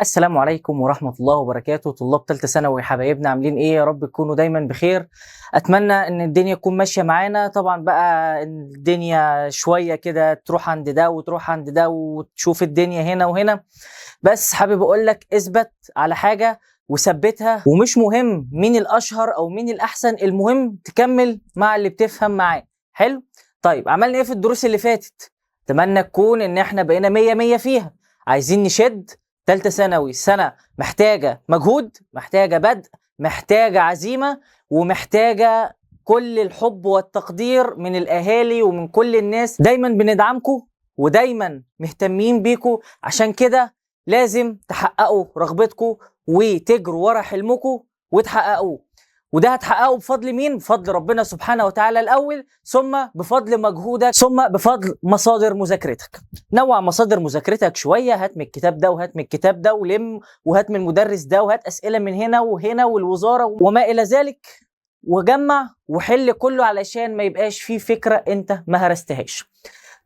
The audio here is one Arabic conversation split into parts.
السلام عليكم ورحمة الله وبركاته. طلاب تالتة ثانوي حبايبنا عاملين ايه؟ يا رب تكونوا دايما بخير. اتمنى ان الدنيا تكون ماشية معانا. طبعا بقى الدنيا شوية كده تروح عند ده وتروح عند ده وتشوف الدنيا هنا وهنا، بس حابب اقول لك اثبت على حاجة وثبتها، ومش مهم مين الاشهر او مين الاحسن، المهم تكمل مع اللي بتفهم معاه. حلو؟ طيب عملنا ايه في الدروس اللي فاتت؟ اتمنى تكون ان احنا بقينا 100 فيها. عايزين نشد. تالتة ثانوي سنة محتاجة مجهود، محتاجة بدء، محتاجة عزيمة، ومحتاجة كل الحب والتقدير من الأهالي ومن كل الناس. دايما بندعمكم ودايما مهتمين بيكم، عشان كده لازم تحققوا رغبتكم وتجروا ورا حلمكم وتحققوه. وده هتحققه بفضل مين؟ بفضل ربنا سبحانه وتعالى الأول، ثم بفضل مجهودك، ثم بفضل مصادر مذاكرتك. نوع مصادر مذاكرتك شوية، هات من الكتاب ده وهات من الكتاب ده ولم، وهات من المدرس ده وهات أسئلة من هنا وهنا والوزارة وما إلى ذلك، وجمع وحل كله علشان ما يبقاش فيه فكرة أنت ما هرستهاش.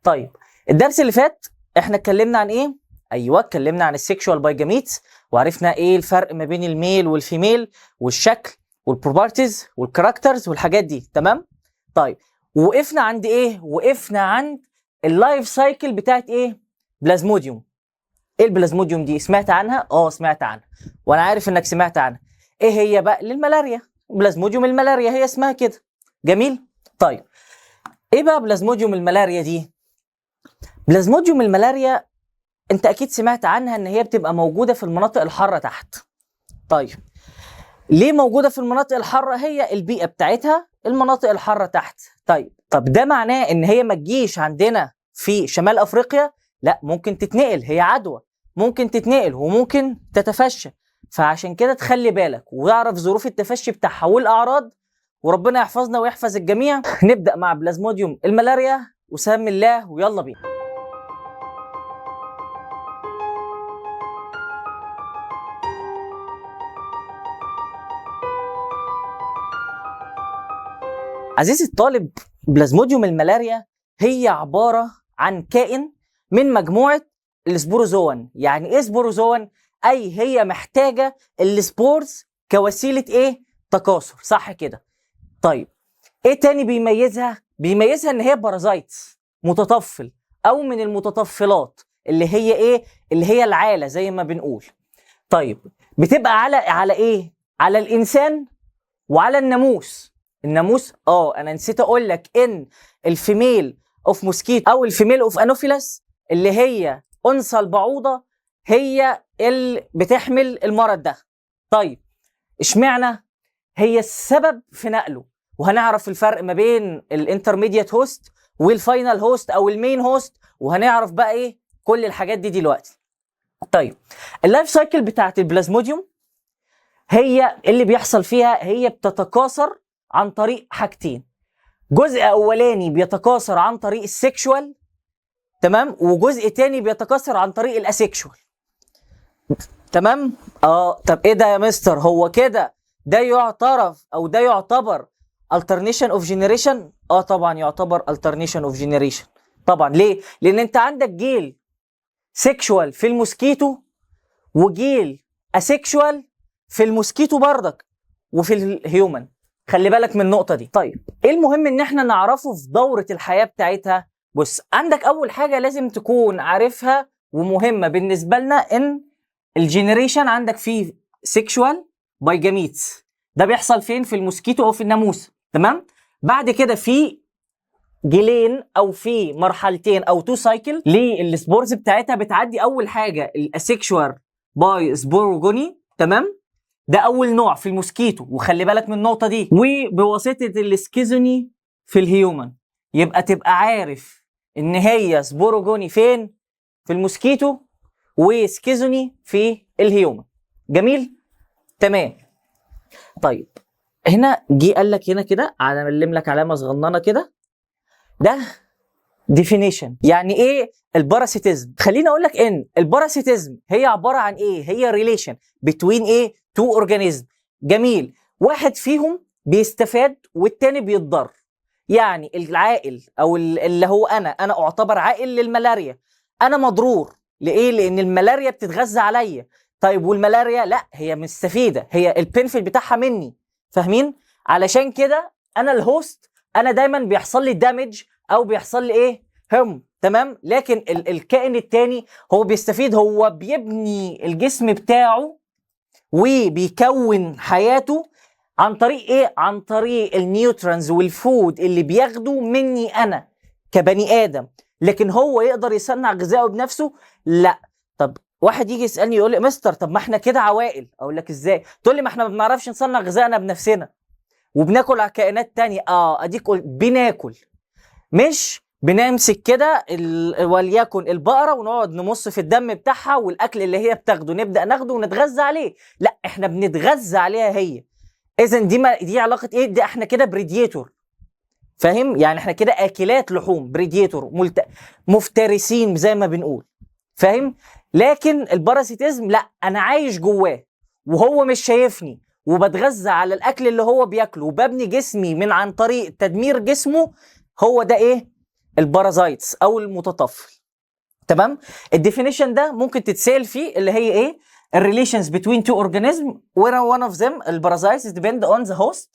طيب الدرس اللي فات احنا اتكلمنا عن ايه؟ ايوه اتكلمنا عن السيكشوال بايجاميتس، وعرفنا ايه الفرق ما بين الميل والفيميل والشكل والبروبرتيز والكاركترز والحاجات دي. تمام؟ طيب وقفنا عند ايه؟ وقفنا عند اللايف سايكل بتاعت ايه؟ بلازموديوم. ايه البلازموديوم دي؟ سمعت عنها؟ سمعت عنها، وانا عارف انك سمعت عنها. ايه هي بقى؟ للملاريا، بلازموديوم الملاريا هي اسمها كده. جميل؟ طيب ايه بقى بلازموديوم الملاريا دي؟ بلازموديوم الملاريا انت اكيد سمعت عنها ان هي بتبقى موجودة في المناطق الحارة تحت. طيب ليه موجودة في المناطق الحارة؟ هي البيئة بتاعتها المناطق الحارة تحت. طب ده معناه ان هي ما تجيش عندنا في شمال افريقيا؟ لا، ممكن تتنقل، هي عدوى ممكن تتنقل وممكن تتفشى. فعشان كده تخلي بالك واعرف ظروف التفشي بتاعها والاعراض، وربنا يحفظنا ويحفظ الجميع. نبدأ مع بلازموديوم الملاريا، وسم الله ويلا بينا. عزيزي الطالب، بلازموديوم الملاريا هي عبارة عن كائن من مجموعة السبوروزوان. يعني ايه سبوروزوان؟ اي هي محتاجة السبورز كوسيلة ايه؟ تكاثر، صح كده؟ طيب ايه تاني بيميزها؟ بيميزها ان هي بارازايتس، متطفل او من المتطفلات، اللي هي ايه؟ اللي هي العالة زي ما بنقول. طيب بتبقى على ايه؟ على الانسان وعلى الناموس. الناموس انا نسيت اقول لك ان الفيميل اوف موسكيتو او الفيميل اوف انوفيلاس، اللي هي انثى البعوضه، هي اللي بتحمل المرض ده. طيب اشمعنى؟ هي السبب في نقله، وهنعرف الفرق ما بين الانترميديات هوست والفاينل هوست او المين هوست، وهنعرف بقى ايه كل الحاجات دي دلوقتي. طيب اللايف سايكل بتاعت البلازموديوم هي اللي بيحصل فيها، هي بتتكاثر عن طريق حاجتين. جزء اولاني بيتكاثر عن طريق السكشوال، تمام، وجزء تاني بيتكاثر عن طريق الاسكشوال. تمام؟ طب ايه ده يا مستر؟ هو كده ده يعترف او ده يعتبر alternation of generation؟ طبعا يعتبر alternation of generation. طبعا ليه؟ لان انت عندك جيل سكشوال في الموسكيتو وجيل اسكشوال في الموسكيتو بردك وفي الهيومن. خلي بالك من النقطة دي. طيب ايه المهم ان احنا نعرفه في دورة الحياة بتاعتها؟ بص، عندك اول حاجة لازم تكون عارفها ومهمة بالنسبة لنا، ان الجينيريشن عندك فيه سيكشوال بايجاميتس. ده بيحصل فين؟ في الموسكيتو او في الناموس. تمام؟ بعد كده في جيلين او في مرحلتين او تو سايكل للسبورز بتاعتها. بتعدي اول حاجة الاسيكشوال باي سبوروجوني، تمام؟ ده اول نوع في الموسكيتو، وخلي بالك من النقطه دي، وبواسطه السكيزوني في الهيومن. يبقى تبقى عارف ان هي سبوروجوني فين؟ في الموسكيتو، وسكيزوني في الهيومن. جميل؟ تمام. طيب هنا جه قال لك هنا كده، علم لك علامه صغننه كده، ده ديفينيشن. يعني ايه الباراسيتيزم؟ خليني اقول لك ان الباراسيتيزم هي عباره عن ايه؟ هي ريليشن بتوين ايه؟ تو اورجانيزم. جميل؟ واحد فيهم بيستفاد والتاني بيتضر. يعني العائل او اللي هو انا اعتبر عائل للملاريا، انا مضرور لايه؟ لان الملاريا بتتغذى عليا. طيب والملاريا لا، هي مستفيده، هي البنفيت بتاعها مني، فاهمين؟ علشان كده انا الهوست، انا دايما بيحصل لي دامج او بيحصل لي ايه، هم، تمام. لكن الكائن التاني هو بيستفيد، هو بيبني الجسم بتاعه وبيكون حياته عن طريق ايه؟ عن طريق النيوترونز والفود اللي بياخده مني انا كبني ادم. لكن هو يقدر يصنع غذائه بنفسه؟ لا. طب واحد يجي يسالني يقول لي مستر، طب ما احنا كده عوائل. اقول لك ازاي؟ تقول لي ما احنا ما بنعرفش نصنع غذائنا بنفسنا وبناكل على كائنات تانية. اديك بناكل، مش بنمسك كده وليكن البقرة ونقعد نمص في الدم بتاعها والأكل اللي هي بتاخده نبدأ ناخده ونتغذى عليه. لا، احنا بنتغذى عليها هي. إذا دي علاقة إيه؟ دي احنا كده بريديتور، فاهم؟ يعني احنا كده آكلات لحوم، بريديتور، مفترسين زي ما بنقول، فاهم؟ لكن الباراسيتيزم لا، أنا عايش جواه وهو مش شايفني، وبتغذى على الأكل اللي هو بياكله وببني جسمي من عن طريق تدمير جسمه. هو ده ايه؟ البارازايتس او المتطفل، تمام. الديفينيشن ده ممكن تتسال فيه، اللي هي ايه؟ الريليشنز between two organisms where one of them البارازايتس depend on the host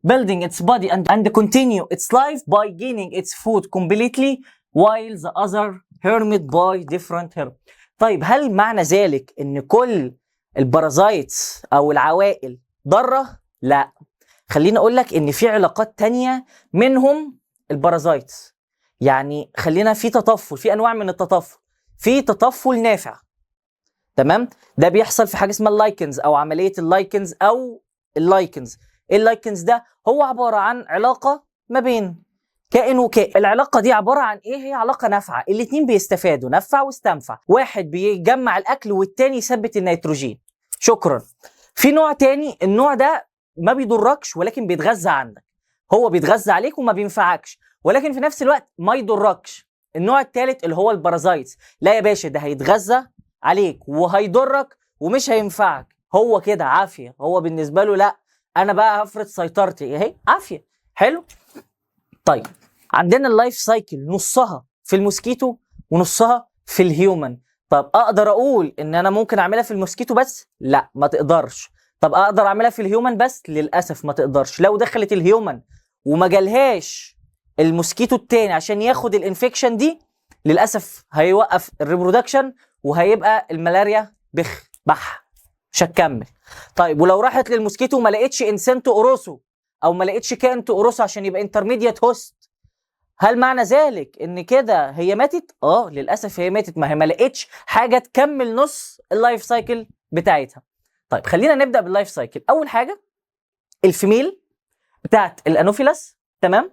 building its body and continue its life by gaining its food completely while the other hermit by different hermit. طيب هل معنى ذلك ان كل البارازايتس او العوائل ضاره؟ لا، خليني اقول لك ان في علاقات تانية منهم البارازايتس. يعني خلينا في تطفل، في انواع من التطفل، في تطفل نافع، تمام. ده بيحصل في حاجه اسمها اللايكنز او عمليه اللايكنز او اللايكنز. اللايكنز ده هو عباره عن علاقه ما بين كائن وكائن. العلاقه دي عباره عن ايه؟ هي علاقه نافعه، الاثنين بيستفادوا، نفع واستنفع، واحد بيجمع الاكل والتاني يثبت النيتروجين. شكرا. في نوع تاني، النوع ده ما بيضركش ولكن بيتغذى عنك، هو بيتغذى عليك وما بينفعكش ولكن في نفس الوقت ما يضركش. النوع الثالث اللي هو البارازايتس، لا يا باشا، ده هيتغذى عليك وهيضرك ومش هينفعك، هو كده عافيه، هو بالنسبه له لا، انا بقى هفرض سيطرتي اهي، عافيه. حلو. طيب عندنا اللايف سايكل نصها في الموسكيتو ونصها في الهيومن. طب اقدر اقول ان انا ممكن اعملها في الموسكيتو بس؟ لا، ما تقدرش. طب اقدر اعملها في الهيومن بس؟ للاسف ما تقدرش. لو دخلت الهيومن وما جالهاش الموسكيتو التاني عشان ياخد الانفكشن دي، للاسف هيوقف الريبرودكشن وهيبقى الملاريا مش هتكمل. طيب ولو راحت للموسكيتو وما لقيتش انسان تقرصه او ما لقيتش كائن تقرصه عشان يبقى انترميديت هوست، هل معنى ذلك ان كده هي ماتت؟ للاسف هي ماتت، ما هي ما لقيتش حاجه تكمل نص اللايف سايكل بتاعتها. طيب خلينا نبدا باللايف سايكل. اول حاجه الفيميل بتاعت الانوفيلاس، تمام،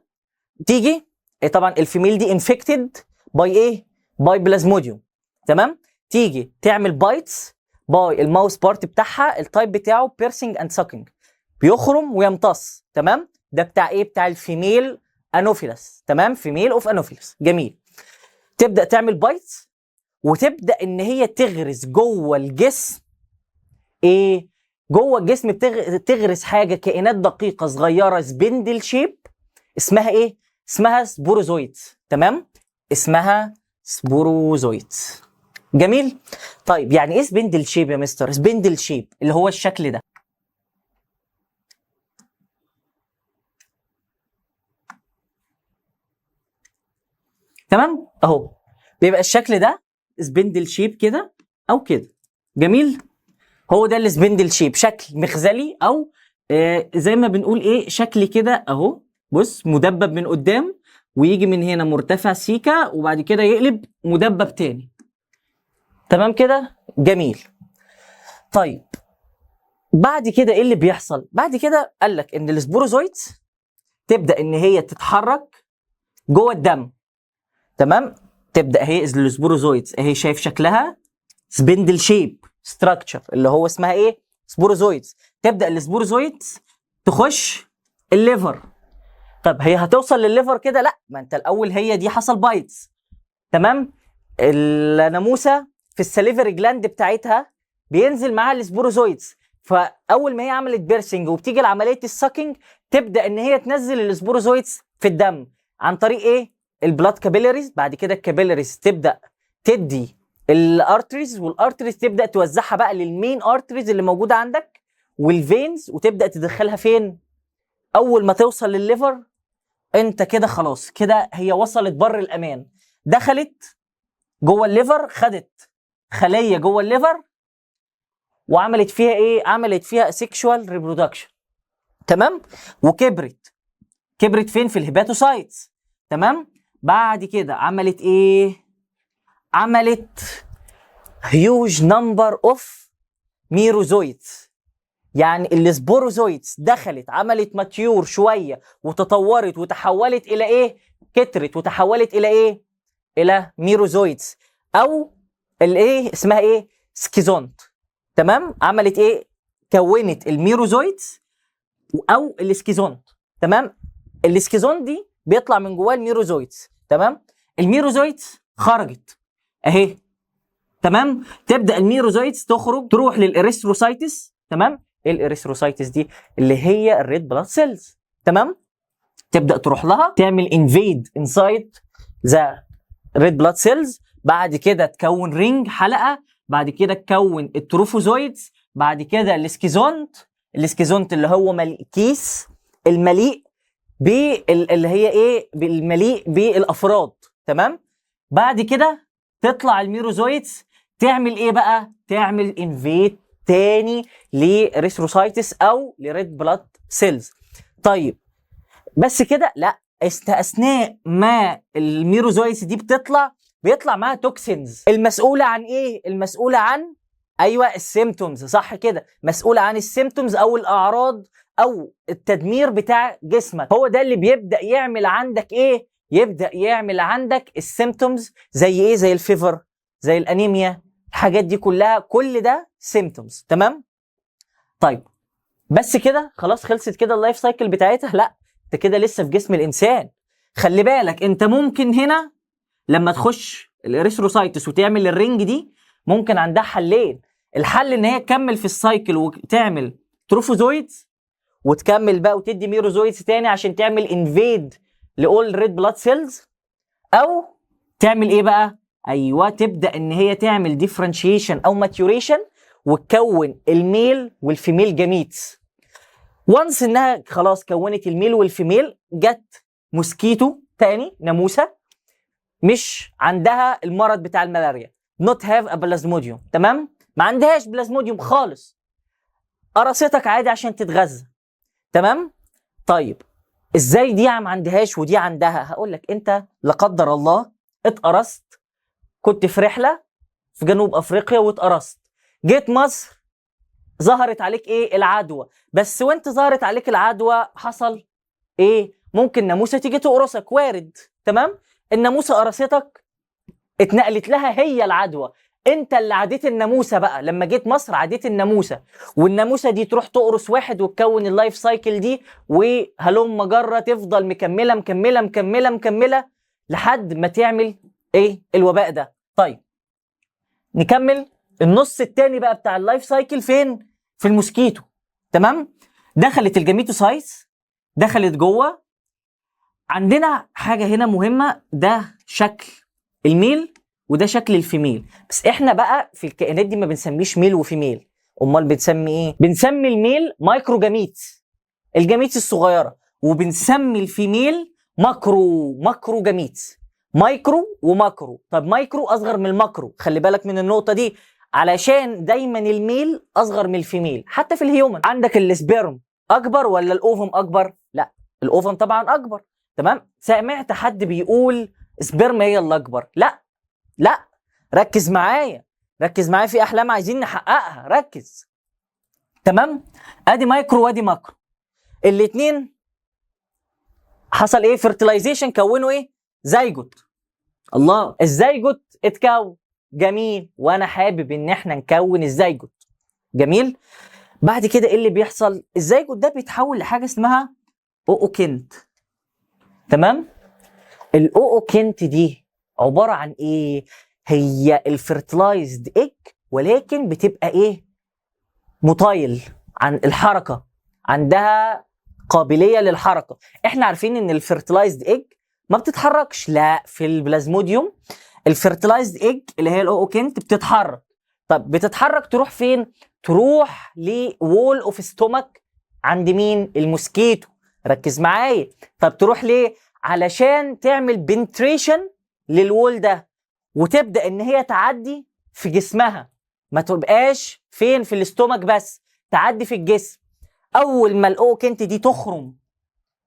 تيجي طبعا الفيميل دي انفكتد باي ايه؟ باي بلازموديوم، تمام. تيجي تعمل بايتس باي الماوس بارت بتاعها، التايب بتاعه بيرسينج اند ساكينج، بيخرم ويمتص، تمام. ده بتاع ايه؟ بتاع الفيميل انوفيلاس، تمام، فيميل اوف انوفيلاس. جميل. تبدا تعمل بايتس وتبدا ان هي تغرس جوه الجسم ايه؟ جوه الجسم تغرس حاجه، كائنات دقيقه صغيره سبندل شيب، اسمها ايه؟ اسمها سبوروزويت، تمام، اسمها سبوروزويت. جميل. طيب يعني ايه سبندل شيب يا مستر؟ سبندل شيب اللي هو الشكل ده، تمام، اهو بيبقى الشكل ده سبندل شيب كده او كده. جميل. هو ده السبندل شيب، شكل مخزلي او زي ما بنقول ايه، شكل كده اهو. بص، مدبب من قدام ويجي من هنا مرتفع سيكا وبعد كده يقلب مدبب تاني، تمام كده. جميل. طيب بعد كده ايه اللي بيحصل؟ بعد كده قال لك ان السبوروزويتس تبدا ان هي تتحرك جوه الدم، تمام. تبدا هي السبوروزويتس اهي، شايف شكلها سبندل شيب ستراكشر اللي هو اسمها ايه؟ سبوروزويتس. تبدا السبوروزويتس تخش الليفر. طب هي هتوصل للليفر كده؟ لا، ما انت الاول هي دي حصل بايتس، تمام. الناموسه في السليفري جلاند بتاعتها بينزل معاها السبوروزويتس، فاول ما هي عملت بيرسنج وبتيجي لعمليه الساكينج تبدا ان هي تنزل السبوروزويتس في الدم عن طريق ايه؟ البلاد كابيلاريز. بعد كده الكابيلاريز تبدا تدي الارتريز، والارتريز تبدا توزعها بقى للمين ارتريز اللي موجوده عندك والفينز، وتبدا تدخلها فين؟ اول ما توصل للليفر انت كده خلاص، كده هي وصلت بر الامان، دخلت جوه الليفر، خدت خليه جوه الليفر وعملت فيها ايه؟ عملت فيها سيكشوال ريبرودكشن. تمام؟ كبرت فين؟ في الهيباتوسايتس. تمام؟ بعد كده عملت ايه؟ عملت هيوج نمبر اوف ميروزويتس، يعني السبوروزويتس دخلت عملت ماتيور شويه وتطورت وتحولت الى ايه؟ كترت وتحولت الى ايه؟ الى ميروزويتس، او الايه اسمها ايه؟ سكيزونت. تمام؟ عملت ايه؟ كونت الميروزويتس او السكيزونت. تمام؟ السكيزونت دي بيطلع من جواه الميروزويتس. تمام؟ الميروزويتس خرجت اهي. تمام؟ تبدا الميروزويتس تخرج تروح للاريثروسايتس. تمام؟ ايه الاريثروسايتس دي؟ اللي هي الريد بلاد سيلز. تمام؟ تبدا تروح لها تعمل انفيد انسايد ذا ريد بلاد سيلز، بعد كده تكون رينج حلقه، بعد كده تكون التروفوزويدز، بعد كده السكيزونت اللي هو كيس المليء اللي هي ايه؟ بالمليء بالافراد. تمام؟ بعد كده تطلع الميروزويدز تعمل ايه بقى؟ تعمل انفيد تاني لريثروسايتس او لريد بلاد سيلز. طيب بس كده؟ لا، اثناء ما الميروزويتس دي بيطلع معاها توكسينز المسؤوله عن ايه؟ المسؤوله عن ايوه السيمتومز، صح كده، مسؤوله عن السيمتومز او الاعراض او التدمير بتاع جسمك. هو ده اللي بيبدا يعمل عندك ايه؟ يبدا يعمل عندك السيمتومز زي ايه؟ زي الفيفر، زي الانيميا، الحاجات دي كلها، كل ده سيمتومز. تمام؟ طيب بس كده خلاص خلصت كده اللايف سايكل بتاعتها؟ لا، انت كده لسه في جسم الانسان. خلي بالك انت ممكن هنا لما تخش الاريثروسايتس وتعمل الرينج دي ممكن عندها حلين. الحل ان هي تكمل في السايكل وتعمل تروفوزويدز وتكمل بقى وتدي ميروزويدز تاني عشان تعمل انفيد لاول ريد بلاد سيلز، او تعمل ايه بقى؟ ايوه تبدا ان هي تعمل ديفرنشيشن او ماتيوريشن وتكون الميل والفيميل جاميتس. وانس انها خلاص كونت الميل والفيميل، جت موسكيتو تاني، ناموسه مش عندها المرض بتاع الملاريا، not have a plasmodium. تمام؟ ما عندهاش بلازموديوم خالص، قرصتك عادي عشان تتغذى. تمام؟ طيب ازاي دي ما عندهاش ودي عندها؟ هقول لك، انت لا قدر الله اتقرصت، كنت في رحله في جنوب افريقيا واتقرصت، جيت مصر ظهرت عليك ايه؟ العدوى. بس وانت ظهرت عليك العدوى حصل ايه؟ ممكن ناموسه تيجي تقرصك، وارد. تمام؟ الناموسه قرصتك، اتنقلت لها هي العدوى، انت اللي عديت الناموسه بقى. لما جيت مصر عديت الناموسه، والناموسه دي تروح تقرص واحد وتكون اللايف سايكل دي، وهلم جره تفضل مكمله مكمله مكمله مكمله لحد ما تعمل ايه؟ الوباء ده. طيب نكمل النص التاني بقى بتاع اللايف سايكل فين؟ في الموسكيتو. تمام؟ دخلت الجاميتوسايتس، دخلت جوه. عندنا حاجه هنا مهمه، ده شكل الميل وده شكل الفيميل، بس احنا بقى في الكائنات دي ما بنسميش ميل وفيميل، امال بنسمي ايه؟ بنسمي الميل مايكرو جاميتس، الجاميتس الصغيره، وبنسمي الفيميل ماكرو جاميتس. مايكرو وماكرو. طب مايكرو اصغر من الماكرو، خلي بالك من النقطه دي، علشان دايما الميل اصغر من الفيميل. حتى في الهيومن عندك السبيرم اكبر ولا الاوفم اكبر؟ لا، الاوفم طبعا اكبر. تمام؟ سمعت حد بيقول سبيرم هي اللي اكبر؟ لا لا، ركز معايا في احلام عايزين نحققها، ركز. تمام؟ ادي مايكرو وادي ماكرو، الاثنين حصل ايه؟ فيرتلايزيشن، كونوا ايه؟ زيجوت. الله، الزيجوت اتكون، جميل، وانا حابب ان احنا نكون الزيجوت، جميل. بعد كده ايه اللي بيحصل؟ الزيجوت ده بيتحول لحاجه اسمها اوكنت. تمام؟ الاوكنت دي عباره عن ايه؟ هي الفيرتلايزد ايج، ولكن بتبقى ايه؟ مطايل عن الحركه، عندها قابليه للحركه. احنا عارفين ان الفيرتلايزد ايج ما بتتحركش. لا، في البلازموديوم الفيرتلايزد ايج اللي هي الاوكنت بتتحرك. طب بتتحرك تروح فين؟ تروح لوول اوف ستومك عند مين؟ الموسكيتو. ركز معايا. طب تروح ليه؟ علشان تعمل بنتريشن للوول ده وتبدا ان هي تعدي في جسمها، ما تبقاش فين؟ في الاستومك بس، تعدي في الجسم. اول ما الاوكنت دي تخرم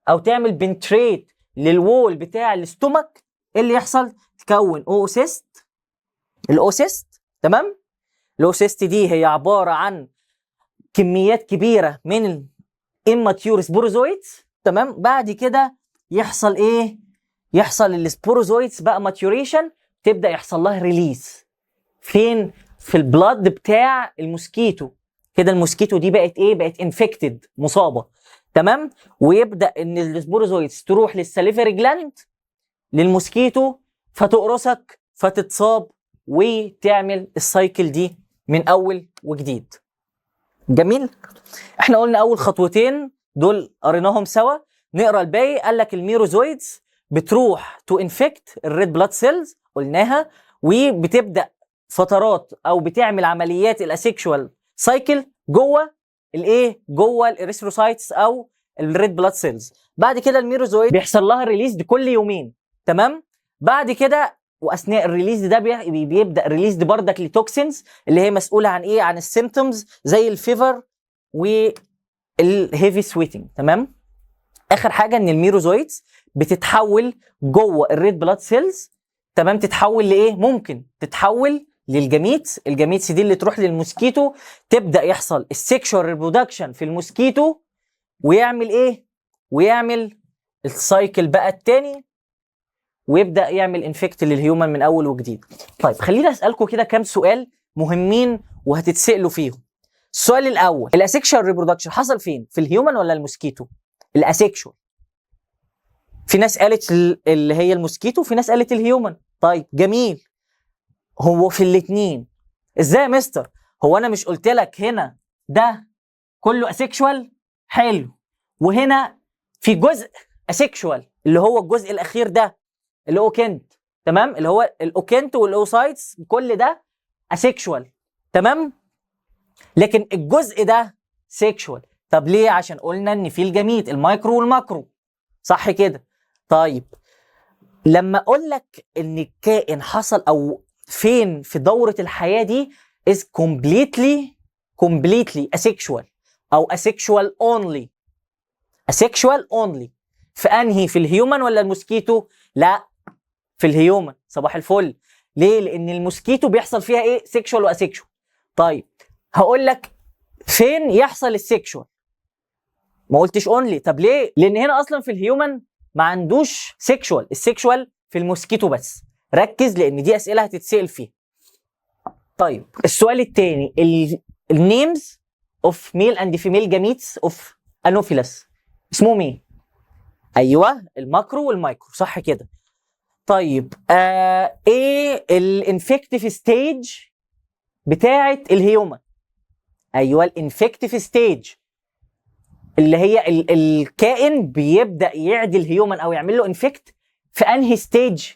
او تعمل بنتريت للوول بتاع الاستومك، ايه اللي يحصل؟ تكون اوسيست. الاوسيست تمام. الاوسيست دي هي عباره عن كميات كبيره من الاماتيور سبوروزويتس. تمام. بعد كده يحصل ايه؟ يحصل السبوروزويتس بقى ماتيوريشن، تبدا يحصل لها ريليس فين؟ في البلاد بتاع الموسكيتو. كده الموسكيتو دي بقت ايه؟ بقت انفكتد، مصابه. تمام. ويبدا ان السبوروزويتس تروح للساليفري جلاند للموسكيتو، فتقرصك فتتصاب وتعمل السايكل دي من اول وجديد. جميل. احنا قلنا اول خطوتين دول قريناهم سوا، نقرا الباقي. قال لك الميروزويدز بتروح تو انفكت الريد بلاد سيلز، قلناها، وبتبدا فترات او بتعمل عمليات الاسيكشوال سايكل جوه الايه؟ جوه الاريثروسايتس او الريد بلاد سيلز. بعد كده الميروزويد بيحصل لها ريليز كل يومين. تمام. بعد كده واثناء الريليز ده بيبدا ريليز بردك لتوكسينز اللي هي مسؤوله عن ايه؟ عن السيمتومز زي الفيفر والهيفي سويتنج. تمام. اخر حاجه ان الميروزويدز بتتحول جوه الريد بلاد سيلز. تمام. تتحول لايه؟ ممكن تتحول للجميتس. الجميتس دي اللي تروح للموسكيتو، تبدا يحصل السكشوال ريبرودكشن في الموسكيتو، ويعمل ايه؟ ويعمل السايكل بقى التاني، ويبدا يعمل انفكت للهيومن من اول وجديد. طيب خلينا اسالكم كده كام سؤال مهمين وهتتسالوا فيهم. السؤال الاول، الاسكشوال ريبرودكشن حصل فين؟ في الهيومن ولا الموسكيتو؟ الاسكشوال. في ناس قالت اللي هي الموسكيتو، في ناس قالت الهيومن. طيب جميل. هو في الاثنين. ازاي يا مستر؟ هو انا مش قلت لك هنا ده كله اسكشوال؟ حلو. وهنا في جزء اسكشوال اللي هو الجزء الاخير ده الاوكنت. تمام. اللي هو الاوكنت والاوسايتس، كل ده اسكشوال. تمام. لكن الجزء ده سيكشوال. طب ليه؟ عشان قلنا ان في الجميت المايكرو والماكرو، صح كده؟ طيب لما اقول لك ان الكائن حصل او فين في دورة الحياة دي is completely asexual او asexual only. asexual only في انهي؟ في الهيومن ولا الموسكيتو؟ لا، في الهيومن. صباح الفل. ليه؟ لان الموسكيتو بيحصل فيها ايه؟ سيكشوال واسيكشوال. طيب هقول لك فين يحصل السيكشوال؟ ما قلتش اونلي. طب ليه؟ لان هنا اصلا في الهيومن ما عندوش سيكشوال، السيكشوال في الموسكيتو بس. ركز لان دي اسئله هتتسال فيها. طيب السؤال الثاني، النيمز اوف ميل اند فيميل جاميتس اوف انوفيلس اسمهم ايه؟ ايوه، الماكرو والمايكرو، صح كده. طيب ايه الانفكتيف ستيج بتاعه الهيومن؟ ايوه، الانفكتيف ستيج اللي هي الكائن بيبدا يعدي الهيومن او يعمل له انفكت في انهي ستيج؟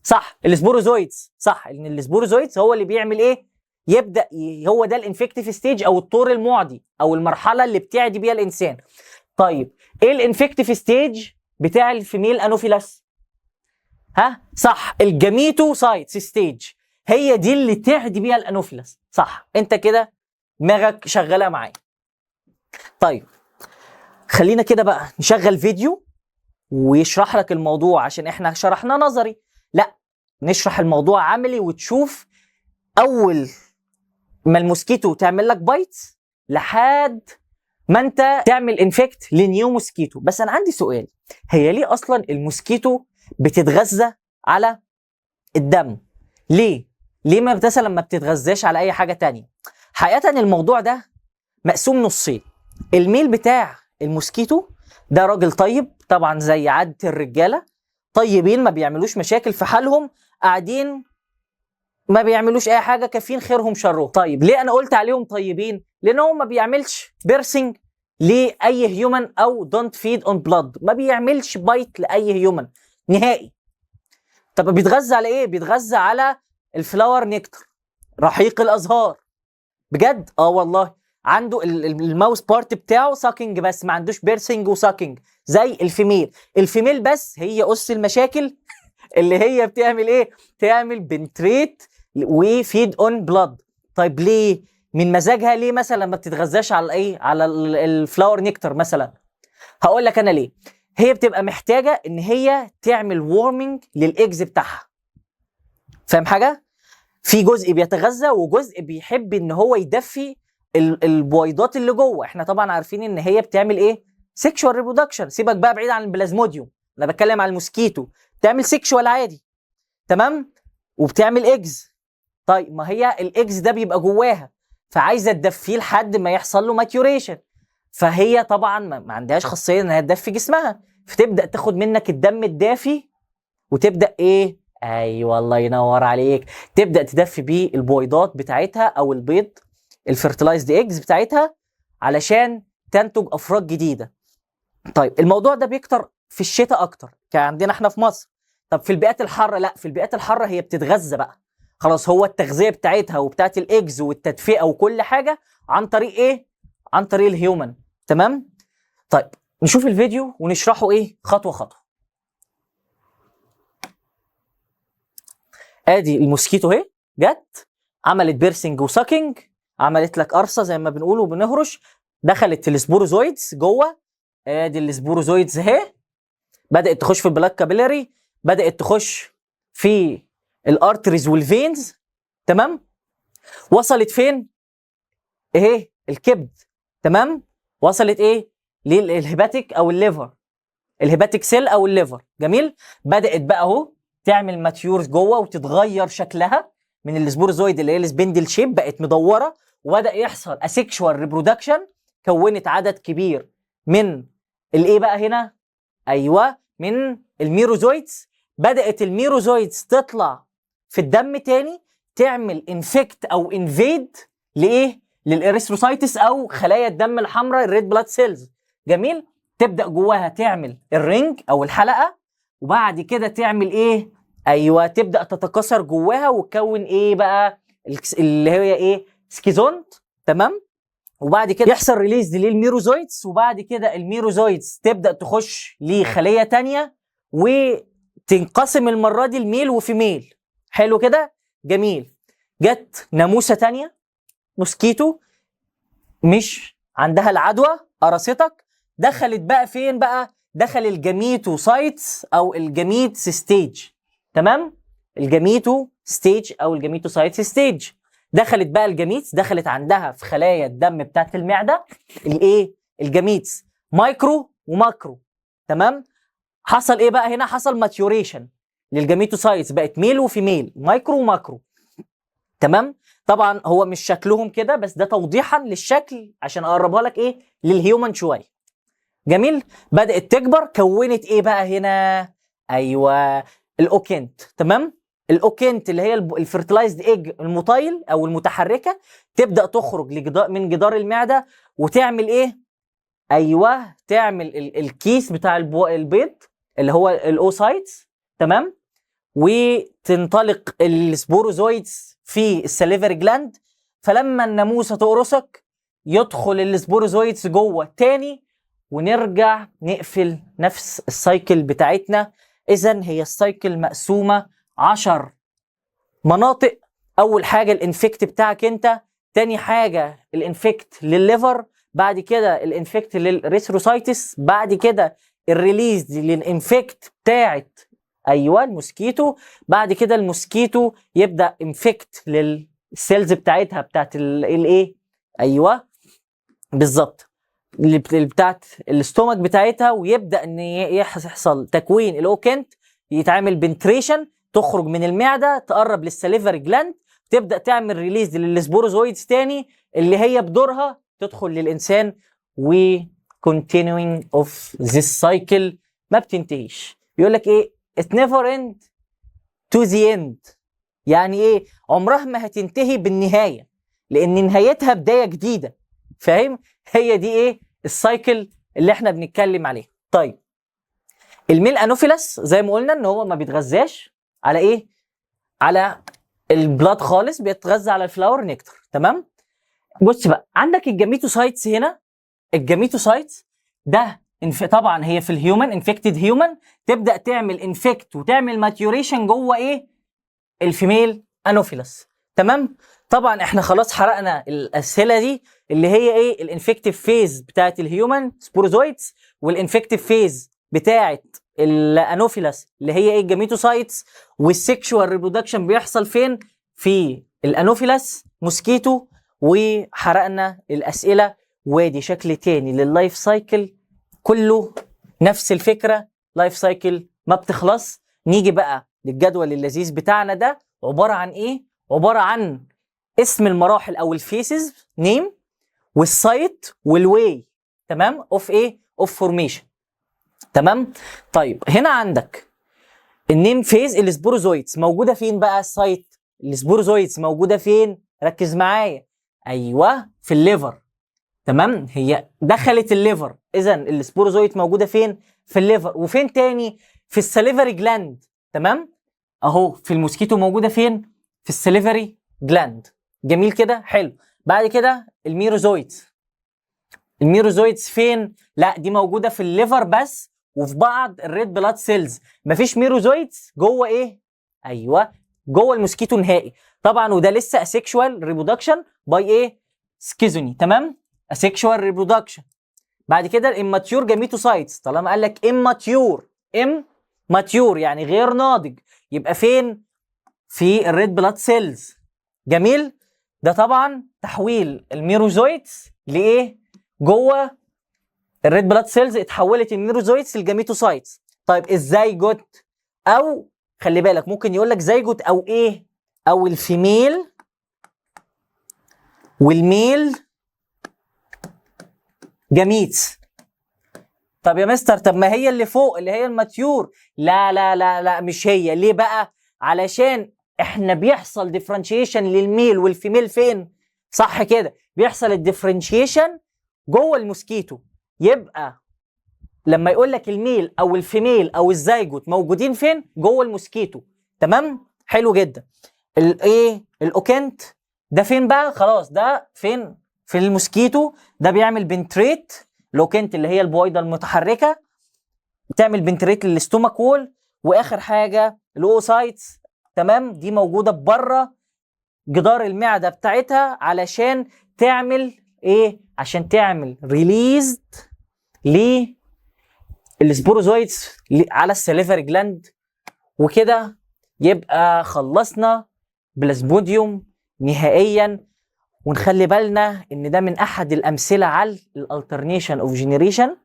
صح، السبوروزويدز. صح، ان السبوروزويدز هو اللي بيعمل ايه؟ يبدا هو ده الانفكتيف ستيج او الطور المعدي او المرحله اللي بتعدي بيها الانسان. طيب ايه الانفكتيف ستيج بتاع الفيميل انوفيلاس؟ ها صح، الجاميتوسايتس ستيج، هي دي اللي تعدي بيها الانوفيلاس. صح، انت كده دماغك شغاله معايا. طيب خلينا كده بقى نشغل فيديو ويشرح لك الموضوع، عشان احنا شرحنا نظري، لا نشرح الموضوع عملي وتشوف اول ما الموسكيتو تعمل لك بايت لحد ما انت تعمل انفكت لنيو موسكيتو. بس انا عندي سؤال، هي ليه اصلا الموسكيتو بتتغذى على الدم؟ ليه ما مثلا ما بتتغذاش على اي حاجه تانية؟ حقيقه الموضوع ده مقسوم نصين. الميل بتاع الموسكيتو ده راجل طيب طبعا زي عادة الرجاله، طيبين ما بيعملوش مشاكل في حالهم، قاعدين ما بيعملوش اي حاجه، كافيين خيرهم شرهم. طيب ليه انا قلت عليهم طيبين؟ لان هو ما بيعملش بيرسينج لاي هيومن او دونت فيد اون بلاد، ما بيعملش بايت لاي هيومن نهائي. طب بيتغذى على ايه؟ بيتغذى على الفلاور نيكتر، رحيق الازهار. بجد؟ والله عنده الماوس بارت بتاعه ساكينج بس، ما عندوش بيرسينج وساكينج زي الفيميل. الفيميل بس هي اس المشاكل اللي هي بتعمل ايه؟ تعمل بنتريت وفيد اون بلاد. طيب ليه؟ من مزاجها ليه مثلا ما بتتغذاش على ايه؟ على الفلاور نيكتر مثلا. هقول لك انا ليه. هي بتبقى محتاجه ان هي تعمل وورمنج للايجز بتاعها. فاهم حاجه؟ في جزء بيتغذى وجزء بيحب ان هو يدفي البويضات اللي جوه. احنا طبعا عارفين ان هي بتعمل ايه؟ سيكشوال ريبرودكشن. سيبك بقى بعيد عن البلازموديوم، انا بتكلم على الموسكيتو. بتعمل سيكشوال عادي، تمام، وبتعمل ايجز. طيب ما هي الايجز ده بيبقى جواها، فعايزه تدفيه لحد ما يحصل له ماتيوريشن. فهي طبعا ما عندهاش خاصيه انها تدفي جسمها، فتبدا تاخد منك الدم الدافي وتبدا ايه؟ ايوه الله ينور عليك، تبدا تدفي بيه البويضات بتاعتها او البيض، الفيرتلايزد ايجز بتاعتها، علشان تنتج افراج جديده. طيب الموضوع ده بيكتر في الشتاء اكتر كان عندنا احنا في مصر. طب في البيئات الحاره لا، في البيئات الحاره هي بتتغذى بقى خلاص، هو التغذيه بتاعتها وبتاعت الايجز والتدفئه وكل حاجه عن طريق ايه؟ عن طريق الهيومن. تمام. طيب نشوف الفيديو ونشرحه ايه خطوه خطوه. ادي الموسكيتو اهي، جت عملت بيرسنج وساكينج، عملت لك قرصه زي ما بنقول وبنهرش، دخلت السبوروزويدز جوه. ادي السبوروزويدز اهي، بدات تخش في البلاك كابيلاري، بدات تخش في الارتريز والفينز. تمام. وصلت فين؟ اهي الكبد. تمام. وصلت ايه؟ للهيباتيك او الليفر، الهيباتيك سيل او الليفر. جميل. بدات بقى اهو تعمل ماتيورز جوه وتتغير شكلها من السبوروزويد اللي هي السبندل شيب، بقت مدوره، وبدا يحصل اسيكشوال ريبرودكشن. كونت عدد كبير من الايه بقى هنا؟ ايوه من الميروزويدز. بدات الميروزويدز تطلع في الدم تاني، تعمل انفكت او انفيد لايه؟ للاريثروسايتس او خلايا الدم الحمراء، الريد بلاد سيلز. جميل. تبدا جواها تعمل الرينج او الحلقه، وبعد كده تعمل ايه؟ ايوه تبدا تتكاثر جواها وتكون ايه بقى؟ اللي هي ايه؟ سكيزونت. تمام. وبعد كده يحصل ريليز للميروزويدز، وبعد كده الميروزويدز تبدا تخش لخليه تانية وتنقسم المره دي لميل وفيميل. حلو كده؟ جميل. جت ناموسه تانية موسكيتو، مش عندها العدوى، قرصتك، دخلت بقى فين بقى؟ دخل الجاميتو سايتس او الجاميتس ستيج. تمام. الجاميتو ستيج او الجاميتو سايتس ستيج. دخلت بقى الجاميتس، دخلت عندها في خلايا الدم بتاعت المعده الايه؟ الجاميتس مايكرو وماكرو. تمام. حصل ايه بقى هنا؟ حصل ماتيوريشن للجاميتو سايتس، بقت ميل وفيميل، مايكرو وماكرو. تمام. طبعا هو مش شكلهم كده، بس ده توضيحا للشكل عشان اقربها لك ايه؟ للهيومن شويه. جميل. بدات تكبر، كونت ايه بقى هنا؟ ايوه الاوكنت. تمام. الاوكنت اللي هي الفيرتلايزد ايج المطايل او المتحركه، تبدا تخرج من جدار المعده وتعمل ايه؟ ايوه تعمل الكيس بتاع البيض اللي هو الاوسايتس. تمام. وتنطلق السبوروزويدز في السليفري جلاند، فلما الناموسه تقرصك يدخل السبوروزويدز جوه تاني، ونرجع نقفل نفس السايكل بتاعتنا. اذا هي السايكل مقسومه 10 مناطق. اول حاجه الانفكت بتاعك انت، تاني حاجه الانفكت للليفر، بعد كده الانفكت للريثروسايتس، بعد كده الريليز للانفكت بتاعت ايوه الموسكيتو، بعد كده الموسكيتو يبدا انفكت للسيلز بتاعتها بتاعت الايه؟ ايوه بالظبط، اللي بتاعت الاستومك بتاعتها، ويبدا ان يحصل تكوين الاوكنت، يتعمل بنتريشن، تخرج من المعده تقرب للسليفري جلاند، تبدا تعمل ريليز للسبوروزويدز تاني اللي هي بدورها تدخل للانسان، و continuing of this cycle ما بتنتهيش. يقول لك ايه؟ it never end to the end. يعني ايه؟ عمرها ما هتنتهي بالنهايه، لان نهايتها بدايه جديده. فاهم؟ هي دي ايه؟ السايكل اللي احنا بنتكلم عليه. طيب الميل انوفيلاس زي ما قلنا ان هو ما بيتغذاش على ايه؟ على البلاد خالص، بيتغذى على الفلاور نيكتر. تمام. بص بقى، عندك الجاميتوسايتس هنا. الجاميتوسايتس ده طبعا هي في الهيومن، انفكتد هيومن، تبدا تعمل انفكت وتعمل ماتيوريشن جوه ايه؟ الفيميل انوفيلس. تمام. طبعا احنا خلاص حرقنا الاسئله دي اللي هي ايه؟ الانفكتيف فيز بتاعت الهيومن سبوروزويتس، والانفكتيف فيز بتاعت الانوفيلس اللي هي ايه؟ الجاميتوسايتس. والسكشوال ريبرودكشن بيحصل فين؟ في الانوفيلس موسكيتو. وحرقنا الاسئله، وادي شكل تاني لللايف سايكل، كله نفس الفكره، لايف سايكل ما بتخلص. نيجي بقى للجدول اللذيذ بتاعنا ده، عباره عن ايه؟ عباره عن اسم المراحل او الفيسز نيم، والسايت والواي. تمام. اوف ايه؟ اوف فورميشن. تمام. طيب هنا عندك النيم فيز السبوروزويتس موجوده فين بقى؟ السايت السبوروزويتس موجوده فين؟ ركز معايا. ايوه، في الليفر. تمام. هي دخلت الليفر، اذا السبوروزويت موجوده فين؟ في الليفر. وفين تاني؟ في السليفري جلاند. تمام. اهو في الموسكيتو موجوده فين؟ في السليفري جلاند. جميل كده، حلو. بعد كده الميروزويتس. الميروزويتس فين؟ لا، دي موجوده في الليفر بس، وفي بعض الريد بلاد سيلز. مفيش ميروزويتس جوه ايه؟ ايوه، جوه الموسكيتو نهائي. طبعا وده لسه اسيكشوال ريبرودكشن باي ايه؟ سكيزوني. تمام. اسيكشوال ريبرودكشن. بعد كده الاماتيور جاميتوسايتس. طالما قال لك اماتيور، اماتيور يعني غير ناضج، يبقى فين؟ في الريد بلاد سيلز. جميل. ده طبعا تحويل الميروزويتس لايه؟ جوه الريد بلاد سيلز اتحولت الميروزويتس للجاميتوسايتس. طيب الزيجوت، او خلي بالك ممكن يقول لك زيجوت او ايه؟ او الفيميل والميل جاميتس. طب يا مستر، طب ما هي اللي فوق اللي هي الماتيور. لا لا لا لا، مش هي. ليه بقى؟ علشان احنا بيحصل ديفرنشيشن للميل والفيميل فين؟ صح كده، بيحصل الديفرنشيشن جوه الموسكيتو. يبقى لما يقول لك الميل او الفيميل او الزيجوت موجودين فين؟ جوه الموسكيتو. تمام. حلو جدا. الايه؟ الاوكنت ده فين بقى؟ خلاص ده فين؟ في الموسكيتو. ده بيعمل بنتريت. الاوكنت اللي هي البويضه المتحركه بتعمل بنتريت للاستومك وول. واخر حاجه الاوسايتس. تمام. دي موجوده بره جدار المعده بتاعتها علشان تعمل ايه؟ عشان تعمل ريليزد للسبوروزويتس على السليفري جلاند. وكده يبقى خلصنا بلازموديوم نهائيا. ونخلي بالنا ان ده من احد الامثله على الالترنيشن اوف جينيريشن،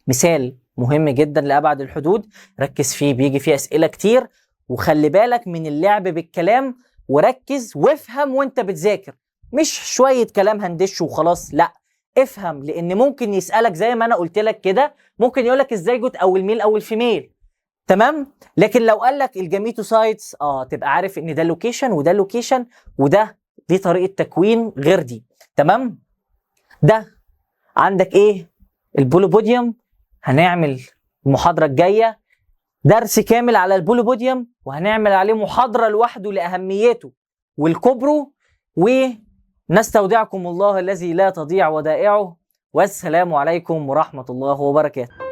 مثال مهم جدا لابعد الحدود. ركز فيه، بيجي فيه اسئله كتير. وخلي بالك من اللعب بالكلام، وركز وافهم وانت بتذاكر، مش شويه كلام هندش وخلاص. لا، افهم، لان ممكن يسالك زي ما انا قلت لك كده، ممكن يقول لك الزيجوت او الميل او الفيميل. تمام. لكن لو قال لك الجاميتوسايتس، تبقى عارف ان ده لوكيشن وده لوكيشن، دي طريقه تكوين غير دي. تمام. ده عندك ايه؟ البولوبوديوم. هنعمل المحاضره الجايه درس كامل على البولوبوديوم، وهنعمل عليه محاضره لوحده لاهميته والكبره. ونستودعكم الله الذي لا تضيع ودائعه، والسلام عليكم ورحمه الله وبركاته.